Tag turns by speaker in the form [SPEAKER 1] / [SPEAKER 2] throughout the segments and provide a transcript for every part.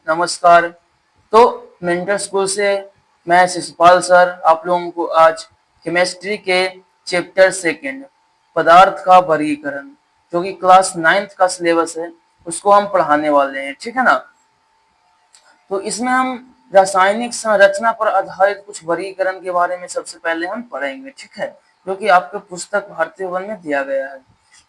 [SPEAKER 1] नमस्कार। तो mentor school से मैं शिशुपाल सर आप लोगों को आज केमिस्ट्री के चैप्टर सेकंड पदार्थ का वर्गीकरण जो कि क्लास 9th का सिलेबस है उसको हम पढ़ाने वाले हैं, ठीक है ना। तो इसमें हम रासायनिक संरचना पर आधारित कुछ वर्गीकरण के बारे में सबसे पहले हम पढ़ेंगे, ठीक है, जो कि आपके पुस्तक भारतीय वन में दिया गया है।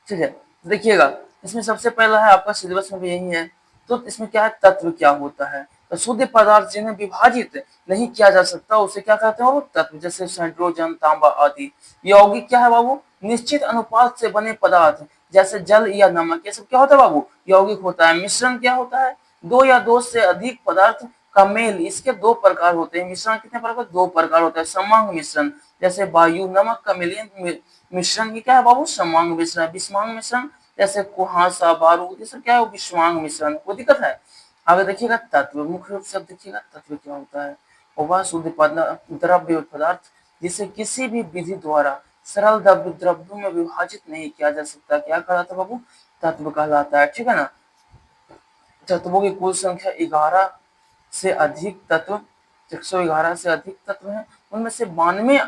[SPEAKER 1] ठीक है, देखिएगा इसमें सबसे पहला है, आपका सिलेबस में भी यही है। तो इसमें क्या है, तत्व क्या होता है। तो शुद्ध पदार्थ जिन्हें विभाजित नहीं किया जा सकता उसे क्या कहते हैं, वो तत्व, जैसे हाइड्रोजन, तांबा आदि। यौगिक क्या है बाबू, निश्चित अनुपात से बने पदार्थ जैसे जल या नमक, ये सब क्या होता है बाबू, यौगिक होता है। मिश्रण क्या होता है, दो या दो से अधिक पदार्थ का मेल, इसके दो प्रकार होते हैं। मिश्रण कितने प्रकार, दो प्रकार होता है। समांग मिश्रण, जैसे वायु नमक का मिलियन मिश्रण की क्या है बाबू, समांग मिश्रण। विषमांग मिश्रण जैसे कुहासा बारूद, ये सब क्या है, विषमांग मिश्रण। कोई दिक्कत है। आगे देखिएगा तत्व, मुख्य रूप से अब देखिएगा तत्व क्या होता है। वह शुद्ध द्रव्य पदार्थ जिसे किसी भी विधि द्वारा सरल द्रव्यों में विभाजित नहीं किया जा सकता, क्या कहलाता है बाबू, तत्व कहलाता है, ठीक है ना। तत्वों की कुल संख्या 11 से अधिक तत्व, 111 से अधिक तत्व हैं। उनमें से 92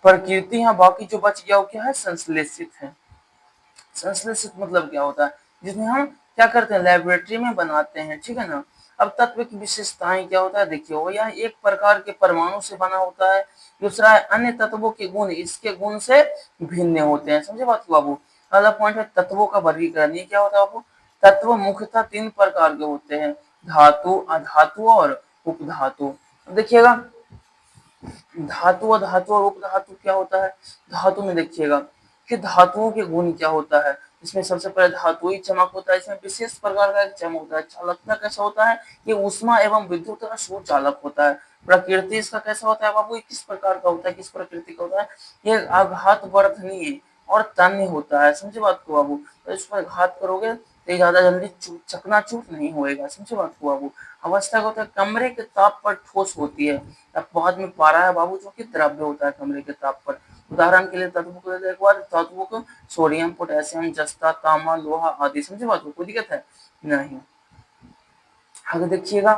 [SPEAKER 1] प्रकृति है, बाकी जो बच गया वो क्या है, संश्लेषित है। संश्लेषित मतलब क्या होता है, जिसमें हम क्या करते हैं, लेबोरेटरी में बनाते हैं, ठीक है ना। अब तत्व की विशेषताएं क्या होता है, देखिए वो यह एक प्रकार के परमाणु से बना होता है। दूसरा है अन्य तत्वों के गुण इसके गुण से भिन्न होते हैं। समझे बात को बाबू। अगला पॉइंट है तत्वों का वर्गीकरण। ये क्या होता है बाबू, तत्व मुख्यतः 3 प्रकार के होते हैं, धातु, अधातु और उपधातु। देखिएगा धातु, अधातु और उपधातु क्या होता है। धातु में देखिएगा कि धातुओं के गुण क्या होता है। इसमें सबसे पहले धातुई चमक होता है। इसमें विशेष प्रकार का एक चमक होता है। चालकता कैसा होता है, ये ऊष्मा एवं विद्युत का सुचालक होता है। प्रकृति इसका कैसा होता है बाबू, किस प्रकार का होता है, किस प्रकृति का होता है, ये आघात वर्धनीय और तन्य होता है। समझे बात को बाबू। तो इस पर घात करोगे तो ज्यादा जल्दी चकनाचूर नहीं होएगा। समझे बात को बाबू। अवस्था का होता है, कमरे के ताप पर ठोस होती है। अब बाद में पारा है बाबू, जो कि द्रव्य होता है कमरे के ताप पर। उदाहरण के लिए तत्वों को एक बार तत्वों को सोडियम, पोटेशियम, जस्ता, तांबा, लोहा आदि। समझे बात को, कोई दिक्कत है नहीं। आगे देखिएगा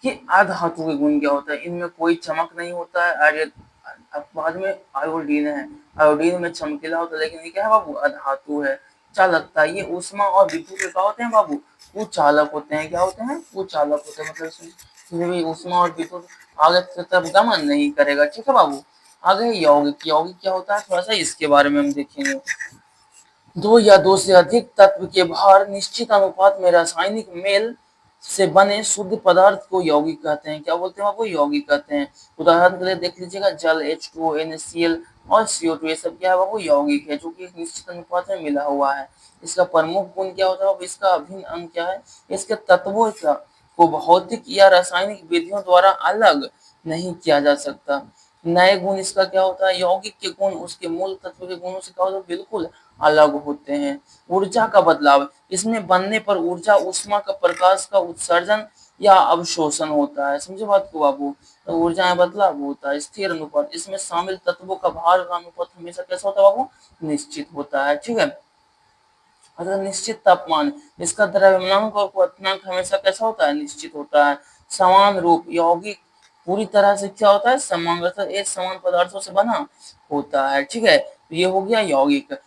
[SPEAKER 1] कि अधातु के गुण क्या होता है। इनमें कोई चमक नहीं होता है। अब बाद में आयोडीन है, आयोडीन में चमकीला होता है, लेकिन ये क्या है बाबू, अधातु है। चालकता, ये ऊष्मा और विद्युत के क्या होते हैं बाबू, वो चालक होते हैं। क्या होते हैं, वो चालक होते हैं, मतलब इसमें भी ऊष्मा और विद्युत आगे की तरफ गमन नहीं करेगा, ठीक है बाबू। आगे यौगिक, यौगिक क्या होता है, थोड़ा सा इसके बारे में हम देखेंगे। दो या दो से अधिक तत्व के भार निश्चित अनुपात में रासायनिक मेल से बने शुद्ध पदार्थ को यौगिक कहते हैं। क्या बोलते हैं आपको, यौगिक कहते हैं। उदाहरण के लिए देख लीजिएगा जल H2O, NaCl और CO2, ये सब क्या है बाबू, यौगिक है, जो कि एक निश्चित अनुपात में मिला हुआ है। इसका प्रमुख गुण क्या होता है, इसका अभिन्न अंग क्या है, इसके तत्वों को भौतिक या रासायनिक विधियों द्वारा अलग नहीं किया जा सकता। नए गुण इसका क्या होता है, यौगिक के गुण उसके मूल तत्व के गुणों से क्या होता है, बिल्कुल अलग होते हैं। ऊर्जा का बदलाव, इसमें बनने पर ऊर्जा ऊष्मा का प्रकाश का उत्सर्जन या अवशोषण होता है। समझे बात को बाबू। तो ऊर्जा में बदलाव होता है। स्थिर अनुपात, इसमें शामिल तत्वों का भार का अनुपात हमेशा कैसा होता है बाबू, निश्चित होता है, ठीक है। अगर निश्चित तापमान, इसका द्रव्यमानांक और क्वथनांक हमेशा कैसा होता है, निश्चित होता है। समान रूप, यौगिक पूरी तरह से क्या होता है, समान, अर्थात एक समान पदार्थों से बना होता है, ठीक है। तो ये हो गया यौगिक।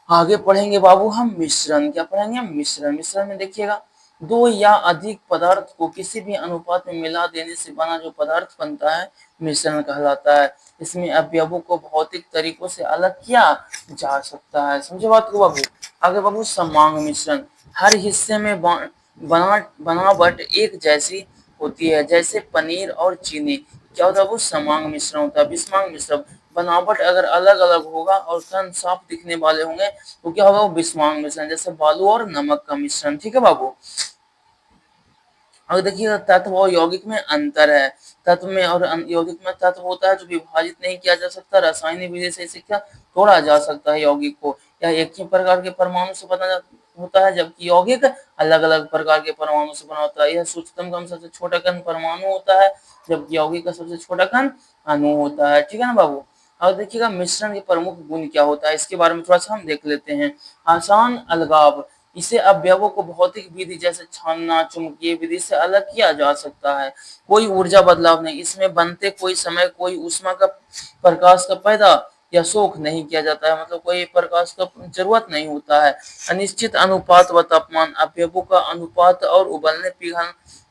[SPEAKER 1] आगे पढ़ेंगे बाबू हम मिश्रण। क्या पढ़ेंगे हम, मिश्रण। मिश्रण में देखिएगा दो या अधिक पदार्थ को किसी भी अनुपात में मिला देने से बना जो पदार्थ बनता है मिश्रण कहलाता है। इसमें अवयवों को भौतिक तरीकों से अलग किया जा सकता है। समझे बात को बाबू। आगे बाबू समांग मिश्रण, हर हिस्से में बनावट एक जैसी होती है, जैसे पनीर और चीनी। क्या होता है वो, समांग मिश्रण होता है। विषमांग मिश्रण, बनावट अगर अलग अलग होगा और कण साफ दिखने वाले होंगे तो क्या होगा, वो विषमांग मिश्रण, जैसे बालू और नमक का मिश्रण, ठीक है बाबू। अब देखिए तत्व और यौगिक में अंतर है। तत्व में और यौगिक में तत्व होता है जो विभाजित नहीं किया जा सकता, रासायनिक विधि से इसे क्या तोड़ा जा सकता है यौगिक को। यह एक ही प्रकार के परमाणु से बना होता है, जबकि यौगिक अलग अलग प्रकार के परमाणु से बना होता है। यह सूक्ष्मतम कण सबसे छोटा कण परमाणु होता है, जबकि यौगिक का सबसे छोटा कण अणु होता है, ठीक है ना बाबू। अब देखिएगा मिश्रण के प्रमुख गुण क्या होता है, इसके बारे में थोड़ा सा हम देख लेते हैं। आसान अलगाव, इसे अवयवों को भौतिक विधि जैसे छानना, चुंबकीय विधि से अलग किया जा सकता है। कोई ऊर्जा बदलाव नहीं, इसमें बनते कोई समय, कोई ऊष्मा का प्रकाश का पैदा या शोख नहीं किया जाता है, मतलब कोई प्रकाश का जरूरत नहीं होता है। अनिश्चित अनुपात व तापमान, अवयवों का अनुपात और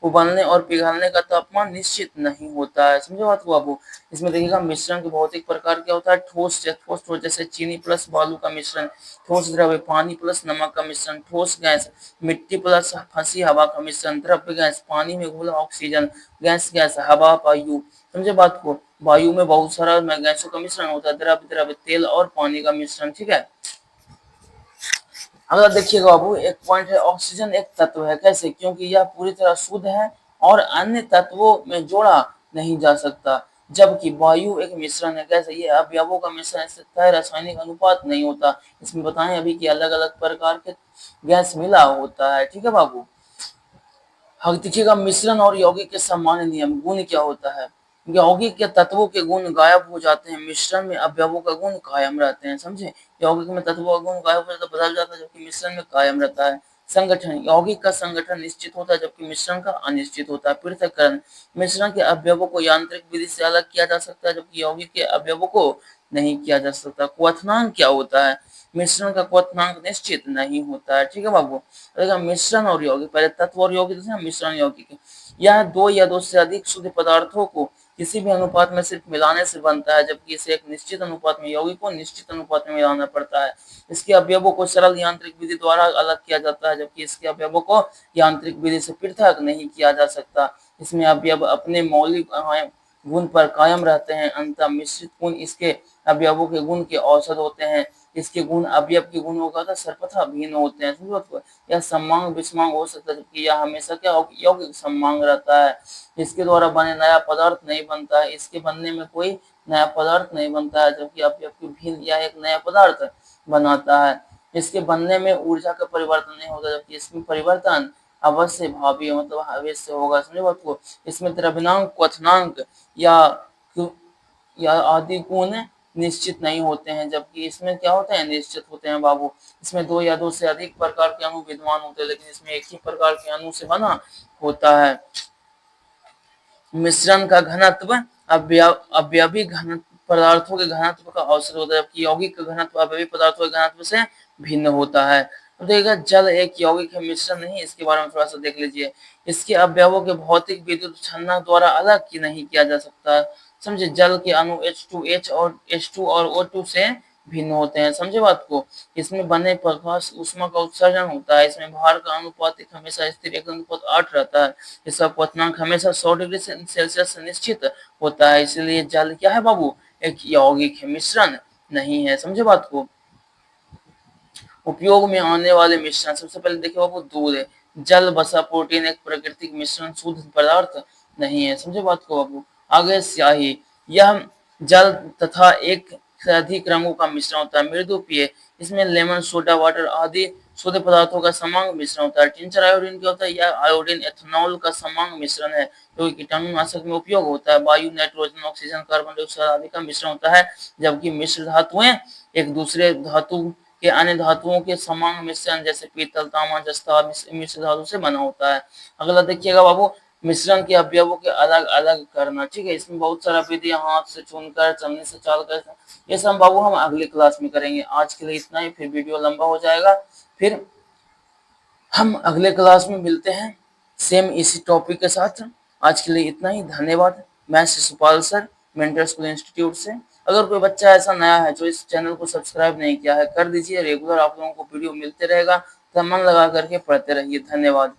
[SPEAKER 1] उबलने और पिघलने का तापमान निश्चित नहीं होता है। समझे बात को बाबू। इसमें देखिएगा मिश्रण के भौतिक प्रकार क्या होता है, ठोस जैसे चीनी प्लस बालू का मिश्रण, ठोस द्रव्य पानी प्लस नमक का मिश्रण, ठोस गैस मिट्टी प्लस फंसी हवा का मिश्रण, द्रव्य गैस पानी में घुला ऑक्सीजन, गैस हवा वायु। समझे बात को। वायु में बहुत सारा गैसों का मिश्रण होता है, द्रव्य तेल और पानी का मिश्रण। ठीक है। अगला देखिएगा बाबू, एक पॉइंट है, ऑक्सीजन एक तत्व है। कैसे? क्योंकि यह पूरी तरह शुद्ध है और अन्य तत्वों में जोड़ा नहीं जा सकता, जबकि वायु एक मिश्रण है। कैसे? ये अवयवों का मिश्रण, इससे तय रासायनिक अनुपात नहीं होता। इसमें बताएं अभी कि अलग अलग प्रकार के गैस मिला होता है। ठीक है बाबू। अब देखिएगा मिश्रण और यौगिक के सामान्य नियम। गुण क्या होता है? यौगिक के तत्वों के गुण गायब हो जाते हैं, मिश्रण में अवयवों का गुण कायम रहते हैं। समझे? यौगिक में तत्वों का गुण गायब हो जाता है, बदल जाता है, जबकि मिश्रण में कायम रहता है। संगठन, यौगिक का संगठन निश्चित होता है, जबकि मिश्रण का अनिश्चित होता है। पृथक्करण, मिश्रण के अवयवों को यांत्रिक विधि से अलग किया जा सकता है, जबकि यौगिक के अवयवों को नहीं किया जा सकता। क्वथनांक क्या होता है? मिश्रण का क्वथनांक निश्चित नहीं होता है। ठीक है बाबू। देखा मिश्रण और यौगिक, पहले तत्व और यौगिक थे, मिश्रण यौगिक। यह दो या दो से अधिक शुद्ध पदार्थों को किसी भी अनुपात में सिर्फ मिलाने से बनता है, जबकि इसे एक निश्चित अनुपात में, यौगिक को निश्चित अनुपात में मिलाना पड़ता है। इसके अवयवों को सरल यांत्रिक विधि द्वारा अलग किया जाता है, जबकि इसके अवयवों को यांत्रिक विधि से पृथक नहीं किया जा सकता। इसमें अवयव अपने मौलिक गुण पर कायम रहते हैं, अंततः मिश्रित गुण इसके अवयवों के गुण के औसत होते हैं। इसके गुण अवयव के गुणों का सर्वथा भिन्न होते हैं। समझो तो? यह समांग विषमांग हो सकता है, जबकि यह हमेशा क्या यौगिक समांग रहता है। इसके द्वारा बने नया पदार्थ नहीं बनता है, इसके बनने में कोई नया पदार्थ नहीं बनता है, जबकि अवयव की भिन्न यह एक नया पदार्थ बनाता है। इसके बनने में ऊर्जा का परिवर्तन नहीं होता, जबकि इसमें परिवर्तन अवश्य भावी मतलब अवश्य होगा। समझे बात को। इसमें द्रव्यनांक, क्वथनांक या आदि गुण निश्चित नहीं होते हैं, जबकि इसमें क्या होते हैं, निश्चित होते हैं बाबू। इसमें दो या दो से अधिक प्रकार के अणु विद्यमान होते हैं, लेकिन इसमें एक ही प्रकार के अणु से बना होता है। मिश्रण का घनत्व अवयवी घन पदार्थों के घनत्व का औसत होता है, जबकि यौगिक का घनत्व अवयवी पदार्थों के घनत्व से भिन्न होता है। तो देखिएगा जल एक यौगिक है, मिश्रण नहीं। इसके बारे में थोड़ा सा देख लीजिए। इसके अवयवों के भौतिक विद्युत छन्नक द्वारा अलग की नहीं किया जा सकता। समझे? जल के अणु H2 और H2 और O2 से भिन्न होते हैं। समझे बात को। इसमें बने प्रकाश ऊष्मा का उत्सर्जन होता है। इसमें भार का अनुपात हमेशा स्थिर 1:8 रहता है। इसका क्वथनांक हमेशा 100 डिग्री सेल्सियस से निश्चित होता है। इसलिए जल क्या है बाबू? एक यौगिक है, मिश्रण नहीं है। समझे बात को। उपयोग में आने वाले मिश्रण, सबसे पहले देखिए बाबू दूध है। जल बसा प्रोटीन एक प्राकृतिक मिश्रण, शुद्ध पदार्थ नहीं है। समझे बात को बाबू। आगे स्याही, यह जल तथा एक से अधिक रंगों का मिश्रण होता है। मृदु पेय, इसमें लेमन, सोडा वाटर आदि शुद्ध पदार्थों का समांग मिश्रण होता है। टिंचर आयोडीन क्या होता है? यह आयोडीन एथेनॉल का समांग मिश्रण है, जो कीटाणुनाशक में उपयोग होता है। वायु, नाइट्रोजन, ऑक्सीजन, कार्बन डाइऑक्साइड आदि का मिश्रण होता है, जबकि मिश्र धातुएं एक दूसरे धातु के अन्य धातुओं के समांग मिश्रण जैसे पीतल, तांबा, जस्ता मिश्र धातु से बना होता है। अगला देखिएगा बाबू, मिश्रण के अवयवों के अलग अलग करना। ठीक है। इसमें बहुत सारा विधि, हाथ से चुनकर, चलनी से चालकर, ये सब बाबू हम अगली क्लास में करेंगे। आज के लिए इतना ही, फिर वीडियो लंबा हो जाएगा। फिर हम अगले क्लास में मिलते हैं सेम इसी टॉपिक के साथ। आज के लिए इतना ही, धन्यवाद। मैं Shishupal sir, mentor school institute से। अगर कोई बच्चा ऐसा नया है जो इस चैनल को सब्सक्राइब नहीं किया है, कर दीजिए। रेगुलर आप लोगों को वीडियो मिलते रहेगा, तो मन लगा करके पढ़ते रहिए। धन्यवाद।